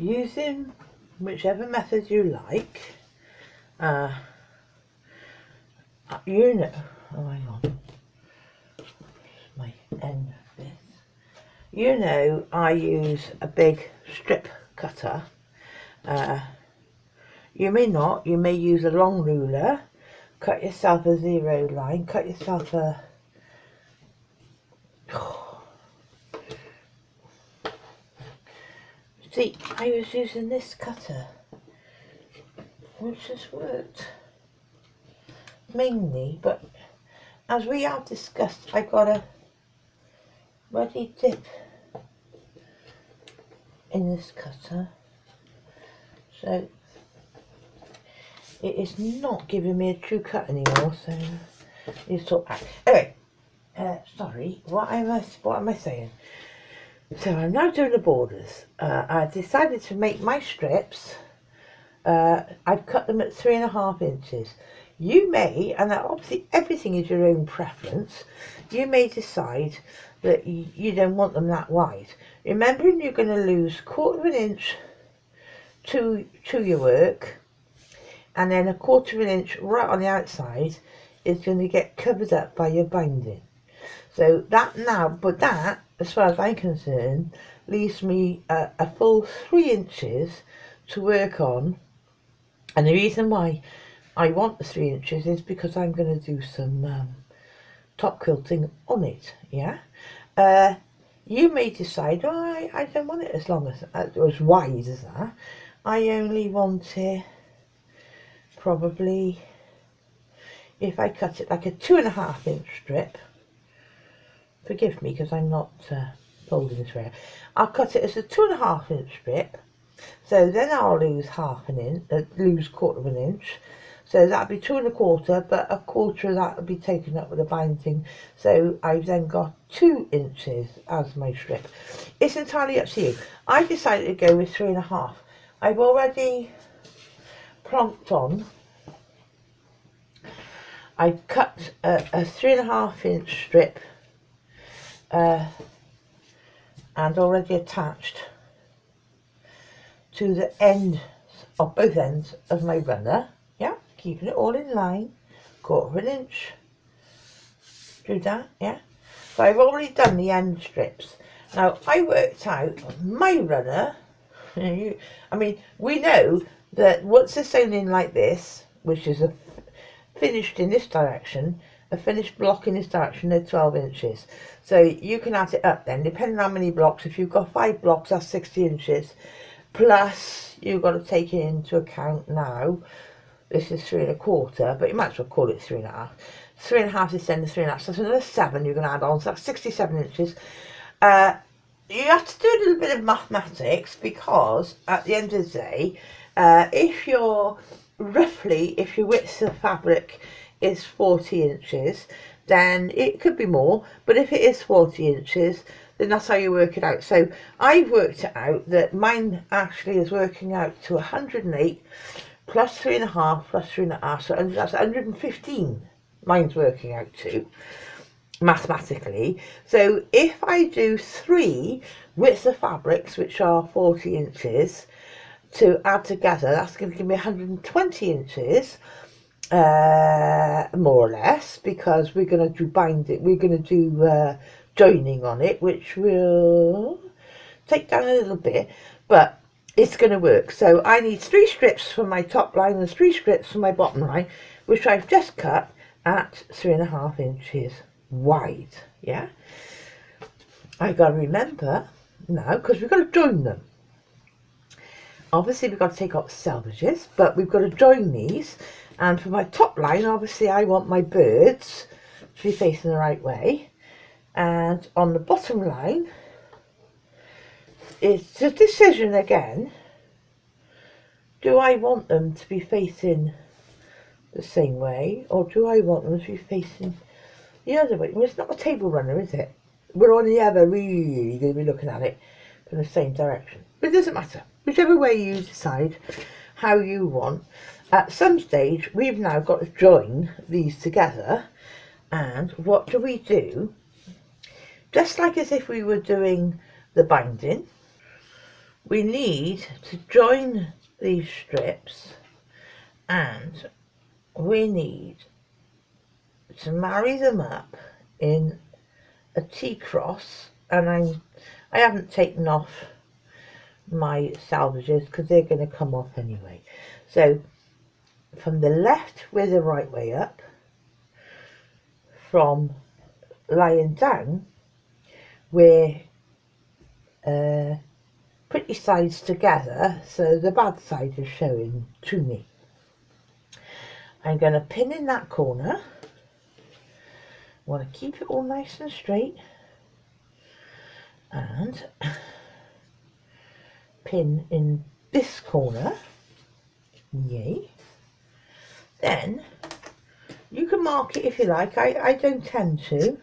using whichever method you like. You know, oh hang on, my end of this. You know, I use a big strip cutter. You may not, you may use a long ruler, cut yourself a 0 line, cut yourself a, see, I was using this cutter, which has worked mainly, but as we have discussed, I got a ready dip in this cutter, so it is not giving me a true cut anymore, so you sort out. Anyway, sorry, what am I saying? So I'm now doing the borders. I decided to make my strips. I've cut them at 3.5 inches. You may, and obviously everything is your own preference, you may decide that you don't want them that wide. Remembering you're going to lose 1/4 inch to your work, and then 1/4 inch right on the outside is going to get covered up by your binding. So that now, but that, as far as I'm concerned, leaves me a full 3 inches to work on. And the reason why I want the 3 inches is because I'm going to do some top quilting on it, yeah? You may decide, oh, I don't want it as long as wide as that. I only want it probably, if I cut it like a 2.5 inch strip, forgive me because I'm not folding this way, I'll cut it as a 2.5 inch strip, so then I'll lose lose 1/4 inch, so that'd be 2.25, but 1/4 of that would be taken up with the binding, so I've then got 2 inches as my strip. It's entirely up to you. I decided to go with 3.5. I've already plonked on, I've cut a 3.5 inch strip and already attached to the end of both ends of my runner, yeah, keeping it all in line, 1/4 inch, do that, yeah. So I've already done the end strips. Now I worked out my runner, I mean, we know that once it's sewn in like this, which is finished in this direction, a finished block in this direction, they're 12 inches. So you can add it up then, depending on how many blocks. If you've got 5 blocks, that's 60 inches. Plus, you've got to take it into account now. This is 3.25, but you might as well call it 3.5. 3.5 is then the 3.5, so that's another 7 you're going to add on, so that's 67 inches. You have to do a little bit of mathematics, because at the end of the day, if your width of fabric is 40 inches, then it could be more, but if it is 40 inches, then that's how you work it out. So I've worked it out that mine actually is working out to 108 plus 3.5 plus 3.5, so that's 115 mine's working out to, mathematically. So if I do 3 widths of fabrics, which are 40 inches, to add together, that's going to give me 120 inches, more or less, because we're going to do we're going to do joining on it, which will take down a little bit, but it's going to work. So I need 3 strips for my top line and 3 strips for my bottom line, which I've just cut at 3.5 inches wide, yeah. I got to remember now, because we've got to join them. Obviously we've got to take out the selvages, but we've got to join these. And for my top line, obviously I want my birds to be facing the right way, and on the bottom line it's a decision again. Do I want them to be facing the same way, or do I want them to be facing the other way? Well, it's not a table runner, is it? We're only ever really going to be looking at it from the same direction, but it doesn't matter. Whichever way you decide how you want. At some stage we've now got to join these together, and what do? Just like as if we were doing the binding, we need to join these strips, and we need to marry them up in a T-cross, and I haven't taken off my salvages because they're going to come off anyway. So from the left we're the right way up, from lying down we're pretty sides together, so the bad side is showing to me. I'm going to pin in that corner. Want to keep it all nice and straight, and pin in this corner. Yay. Then you can mark it if you like. I don't tend to.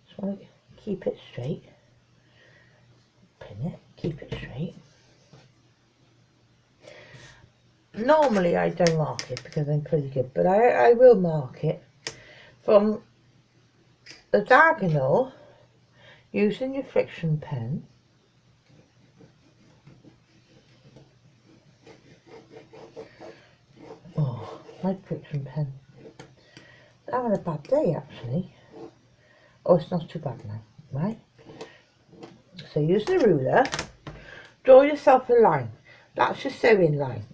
Just want to keep it straight. Pin it, keep it straight. Normally I don't mark it because I'm pretty good, but I will mark it from the diagonal using your friction pen. Oh, my friction pen. I'm having a bad day actually. Oh, it's not too bad now, right? So use the ruler, draw yourself a line. That's your sewing line.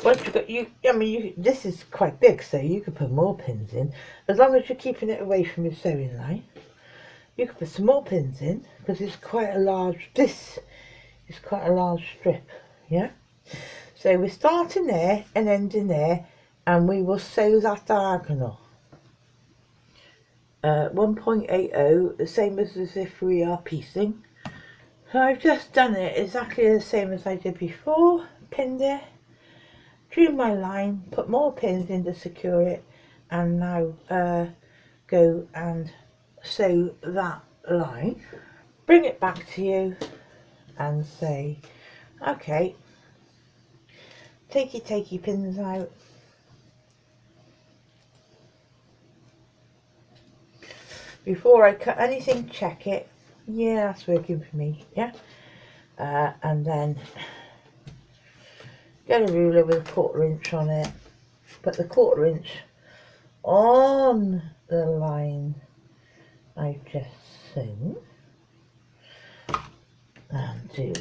Once you've got this is quite big, so you could put more pins in. As long as you're keeping it away from your sewing line, you could put some more pins in because it's quite a large. This is quite a large strip, yeah. So we're starting there and ending there, and we will sew that diagonal. 1.80, the same as if we are piecing. So I've just done it exactly the same as I did before. Pinned it, drew my line, put more pins in to secure it, and now go and sew that line. Bring it back to you and say, okay, take your pins out. Before I cut anything, check it. Yeah, that's working for me, yeah. And then get a ruler with a 1/4 inch on it. Put the 1/4 inch on the line I've just sewn. And do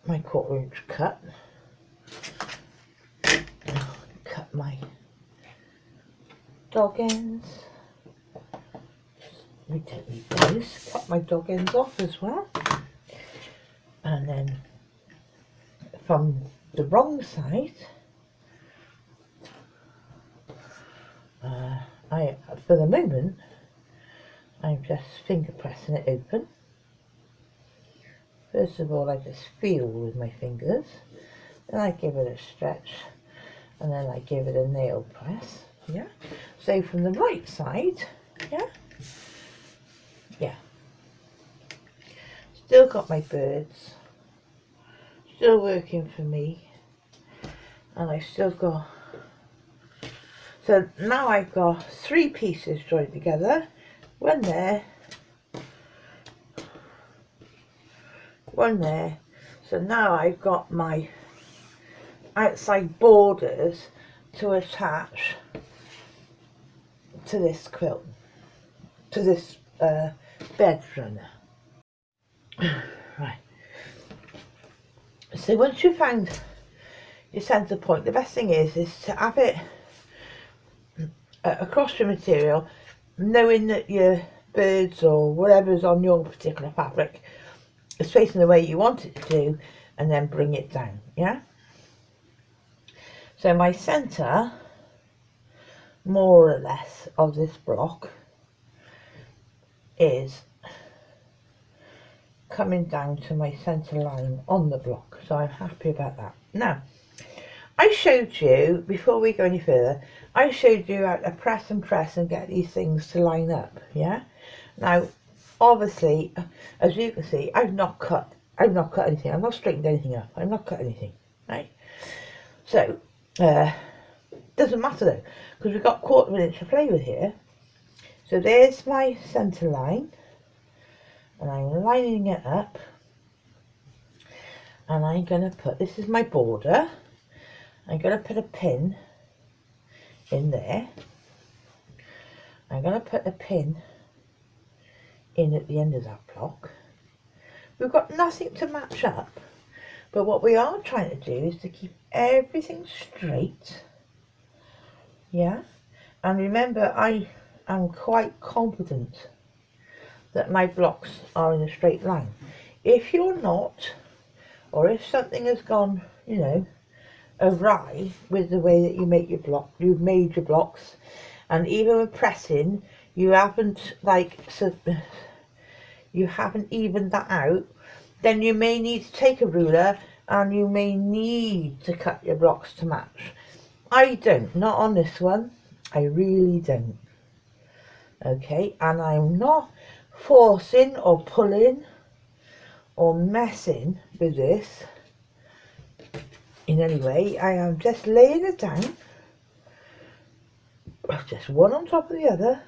my 1/4 inch cut. Cut my dog ends. We don't need those. Cut my dog ends off as well. And then from the wrong side, for the moment, I'm just finger pressing it open. First of all, I just feel with my fingers, then I give it a stretch, and then I give it a nail press. Yeah. So from the right side, yeah. Still got my birds, still working for me, and I still got. So now I've got 3 pieces joined together. One there, one there. So now I've got my outside borders to attach to this quilt, to this bed runner. Right. So once you've found your centre point, the best thing is to have it across your material, knowing that your birds or whatever's on your particular fabric is facing the way you want it to do, and then bring it down, yeah. So my centre, more or less, of this block is coming down to my centre line on the block, so I'm happy about that. Now, I showed you, before we go any further, I showed you how to press and get these things to line up, yeah? Now, obviously, as you can see, I've not cut anything, I've not straightened anything up, I've not cut anything, right? So, doesn't matter though, because we've got 1/4 inch to play with here. So there's my centre line, and I'm lining it up, and I'm going to put, this is my border, I'm going to put a pin in there. I'm going to put a pin in at the end of that block. We've got nothing to match up, but what we are trying to do is to keep everything straight. Yeah, and remember, I am quite confident that my blocks are in a straight line. If you're not, or if something has gone, you know, awry with the way that you make your block, you've made your blocks, and even with pressing, you haven't you haven't evened that out, then you may need to take a ruler and you may need to cut your blocks to match. I don't, not on this one, I really don't. Okay, and I'm not forcing or pulling or messing with this in any way. I am just laying it down, just one on top of the other,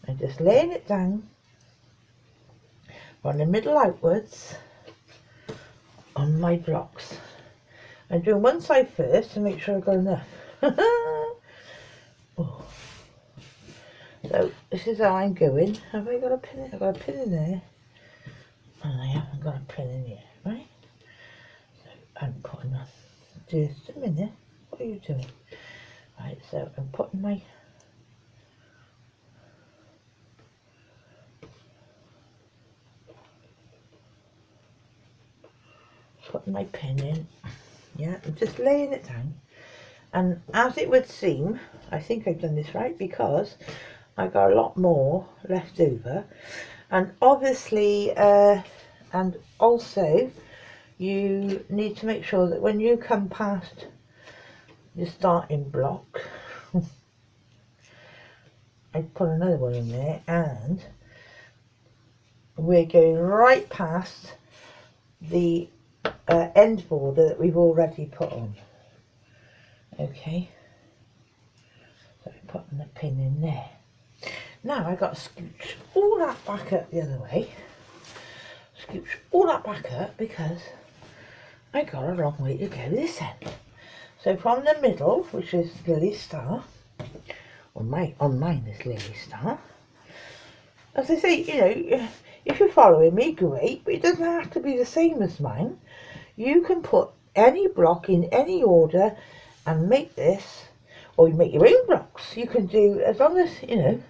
and just laying it down from the middle outwards on my blocks. I'm doing one side first to make sure I've got enough. Oh. So this is how I'm going. Have I got a pin? I've got a pin in there, and I haven't got a pin in here, right? So I'm putting on. Just a minute. What are you doing? Right. So I'm putting my pin in. Yeah, I'm just laying it down, and as it would seem, I think I've done this right, because I got a lot more left over, and obviously and also you need to make sure that when you come past your starting block, I put another one in there, and we're going right past the end border that we've already put on. Okay, so I'm putting the pin in there. Now I've got to scooch all that back up the other way. Scooch all that back up because I got a long way to go this end. So from the middle, which is Lily Star, on mine is Lily Star. As I say, you know, if you're following me, great, but it doesn't have to be the same as mine. You can put any block in any order and make this, or you make your own blocks. You can do, as long as, you know,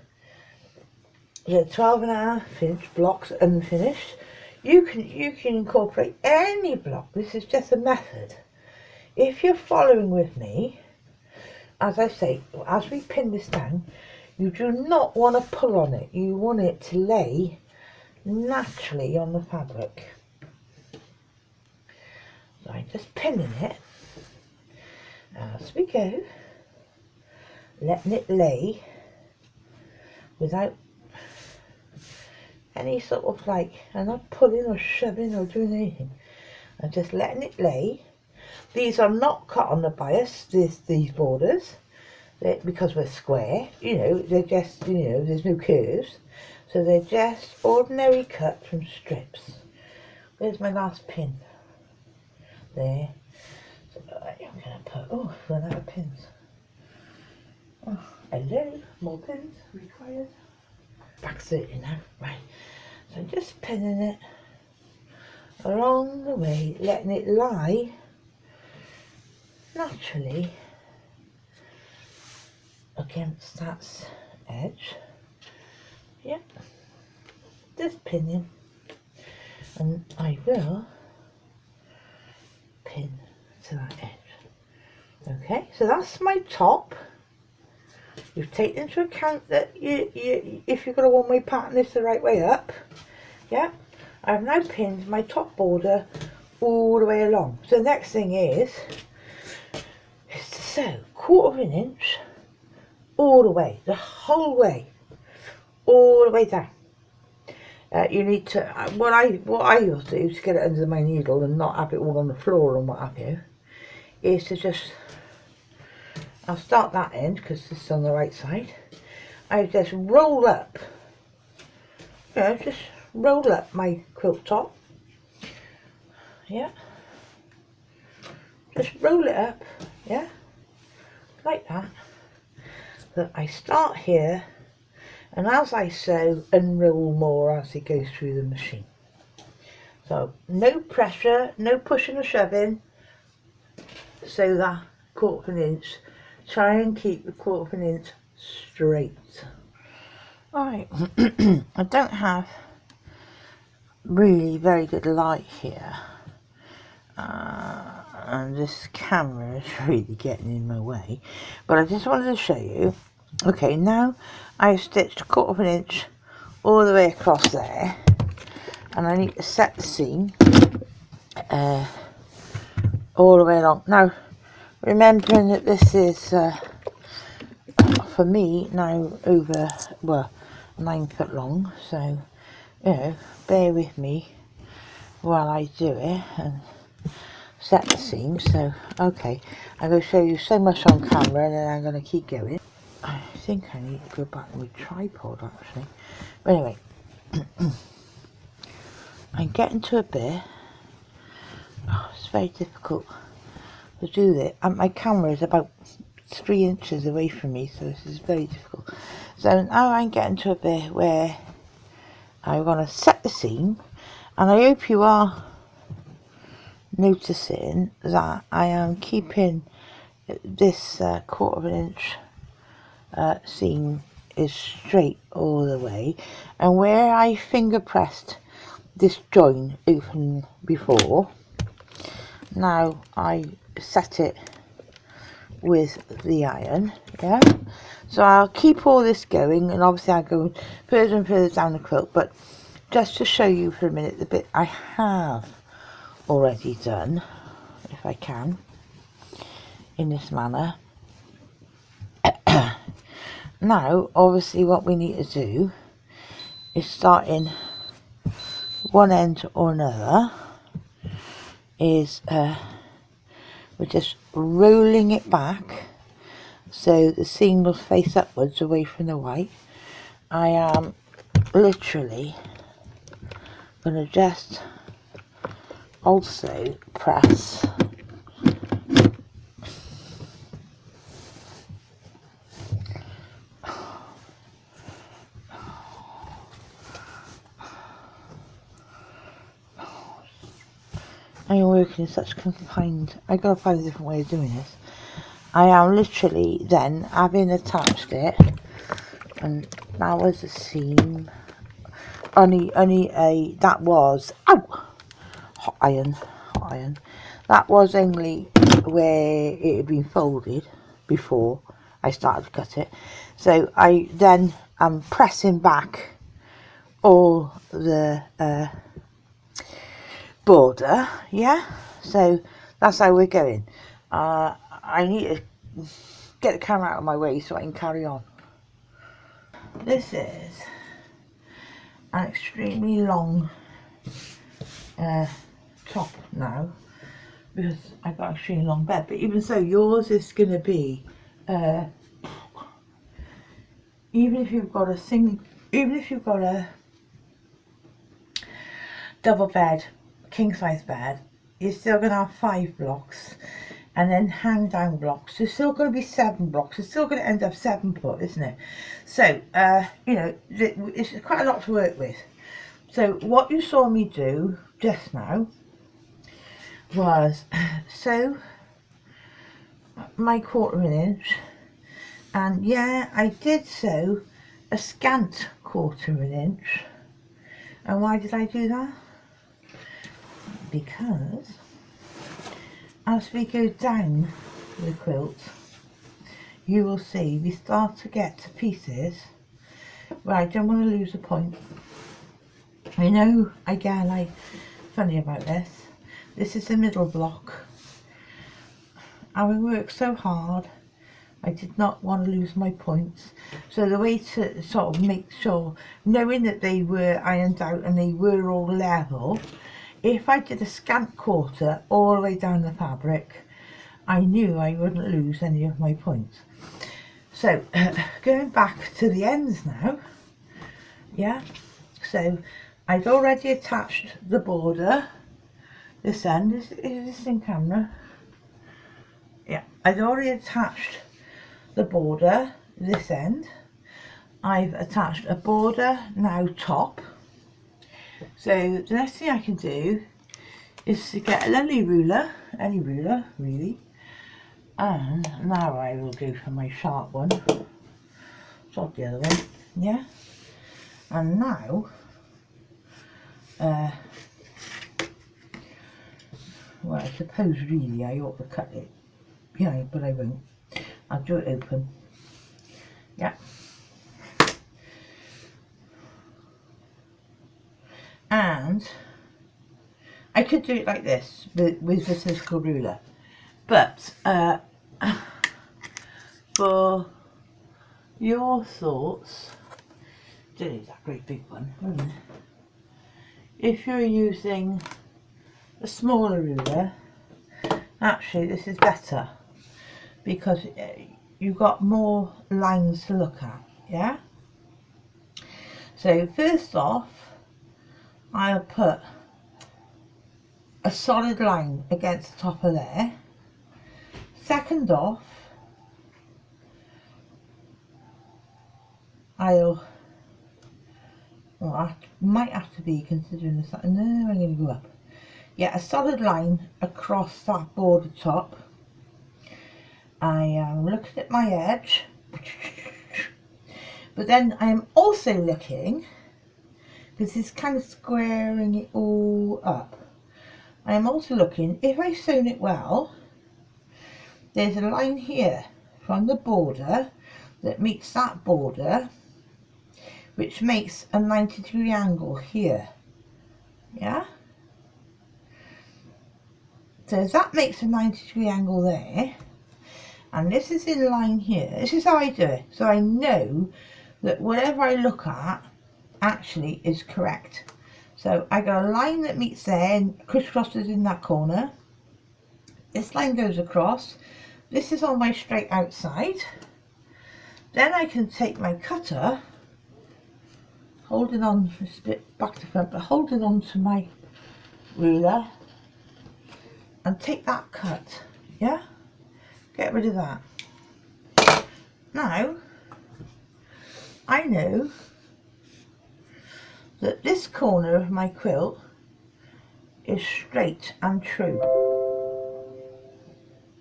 you're 12.5-inch blocks unfinished, you can incorporate any block. This is just a method. If you're following with me, as I say, as we pin this down, you do not want to pull on it. You want it to lay naturally on the fabric. So I'm just pinning it as we go, letting it lay without any sort of like, I'm not pulling or shoving or doing anything. I'm just letting it lay. These are not cut on the bias, these borders, because we're square, you know, they're just, you know, there's no curves. So they're just ordinary cut from strips. Where's my last pin? There. So I'm going to put, oh, run out of pins. Oh, hello, more pins required. Back 30 now, right. So I'm just pinning it along the way, letting it lie naturally against that edge. Yep, just pinning, and I will pin to that edge. Okay, so that's my top. You've taken into account that if you've got a one-way pattern, it's the right way up. Yeah, I've now pinned my top border all the way along. So the next thing is to sew 1/4 inch all the way, the whole way, all the way down. You need to, what I will do to get it under my needle and not have it all on the floor and what have you, is to just, I'll start that end because this is on the right side, I just roll up, just roll up my quilt top, just roll it up, like that. So I start here, and as I sew, unroll more as it goes through the machine. So no pressure, no pushing or shoving, sew that 1/4 of an inch. Try and keep the 1/4 of an inch straight. Alright, I don't have really very good light here, and this camera is really getting in my way, but I just wanted to show you. Okay, now I've stitched 1/4 of an inch all the way across there, and I need to set the seam all the way along. Now, remembering that this is for me now over 9 foot long, so bear with me while I do it and set the seam. So okay, I'm going to show you so much on camera, and then I'm going to keep going. I think I need to go back to my tripod actually, but anyway. I'm getting to a bit. It's very difficult to do this, and my camera is about 3 inches away from me, so this is very difficult. So now I'm getting to a bit where I want to set the seam, and I hope you are noticing that I am keeping this 1/4 of an inch seam is straight all the way, and where I finger pressed this join open before, now I set it with the iron, so I'll keep all this going, and obviously I'll go further and further down the quilt, but just to show you for a minute the bit I have already done, if I can, in this manner. Now obviously what we need to do is, starting one end or another, is we're just rolling it back so the seam will face upwards away from the white. I am literally going to just also press I'm working in such confined, I gotta find a different way of doing this. I am literally then, having attached it, and that was a seam, that was, hot iron, that was only where it had been folded before I started to cut it. So I then am pressing back all the border, so that's how we're going. I need to get the camera out of my way so I can carry on. This is an extremely long top now, because I've got an extremely long bed, but even so, yours is going to be even if you've got a double bed, king size bed, you're still going to have 5 blocks, and then hang down blocks. There's still going to be 7 blocks. It's still going to end up 7 foot, isn't it? So it's quite a lot to work with. So what you saw me do just now was sew my 1/4 of an inch, and I did sew a scant 1/4 of an inch. And why did I do that? Because as we go down the quilt, you will see we start to get to pieces where I don't want to lose a point. I know I get like funny about this. This is the middle block. Having worked so hard, I did not want to lose my points. So the way to sort of make sure, knowing that they were ironed out and they were all level, if I did a scant 1/4 all the way down the fabric, I knew I wouldn't lose any of my points. So going back to the ends now, yeah, so I'd already attached the border. This end, is this in camera? Yeah, I'd already attached the border, this end. I've attached a border now top. So the next thing I can do is to get a lovely ruler, any ruler really, and now I will go for my sharp one. Stop the other one, yeah. And now, well, I suppose really I ought to cut it behind, but I won't. I'll do it open, yeah. And I could do it like this with the cylindrical ruler, but for your thoughts, don't need that great big one. If you're using a smaller ruler, actually this is better because you've got more lines to look at, yeah. So first off, I'll put a solid line against the top of there. Second off, well, I might have to be considering this. No, I'm going to go up. Yeah, a solid line across that border top. I am looking at my edge, but then I am also looking, because it's kind of squaring it all up. I am also looking, if I've sewn it well, there's a line here from the border that meets that border, which makes a 90-degree angle here, yeah. So that makes a 90-degree angle there, and this is in line here. This is how I do it, so I know that whatever I look at actually is correct. So I got a line that meets there and crisscrosses in that corner. This line goes across. This is on my straight outside. Then I can take my cutter, holding on, it's a bit back to front, but holding on to my ruler, and take that cut, yeah? Get rid of that. Now, I know that this corner of my quilt is straight and true.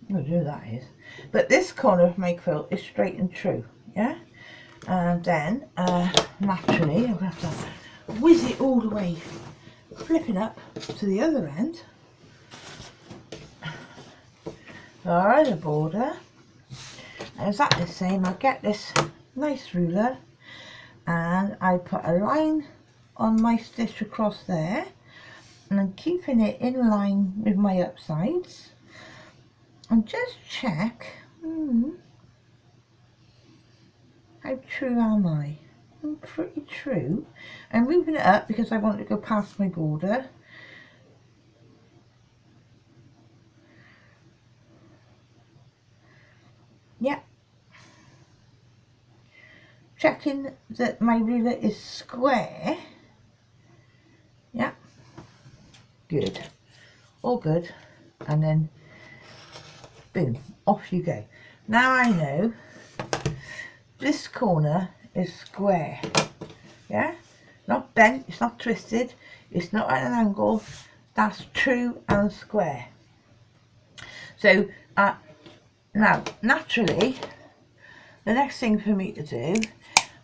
I don't know who that is. But this corner of my quilt is straight and true, yeah? And then, naturally, I'm going to have to whiz it all the way, flip it up to the other end. Alright, the border. Exactly the same. I get this nice ruler and I put a line on my stitch across there, and I'm keeping it in line with my upsides, and just check how true am I. I'm pretty true. I'm moving it up because I want to go past my border. Yep. Checking that my ruler is square. Yep. Good. All good. And then boom, off you go. Now I know this corner is square. Yeah? Not bent, it's not twisted, it's not at an angle. That's true and square. So now naturally the next thing for me to do,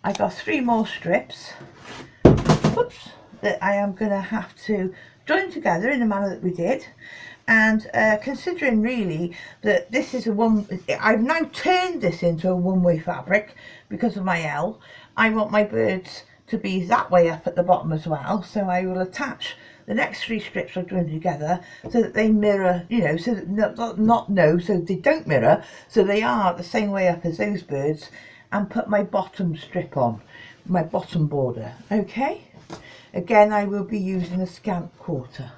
I got 3 more strips, whoops, that I am going to have to join together in the manner that we did. And considering really that this is I've now turned this into a one-way fabric because of my L. I want my birds to be that way up at the bottom as well, so I will attach the next 3 strips I've joined together so that they mirror, you know, so that so they don't mirror, so they are the same way up as those birds, and put my bottom strip on, my bottom border. Okay, again I will be using a scant quarter.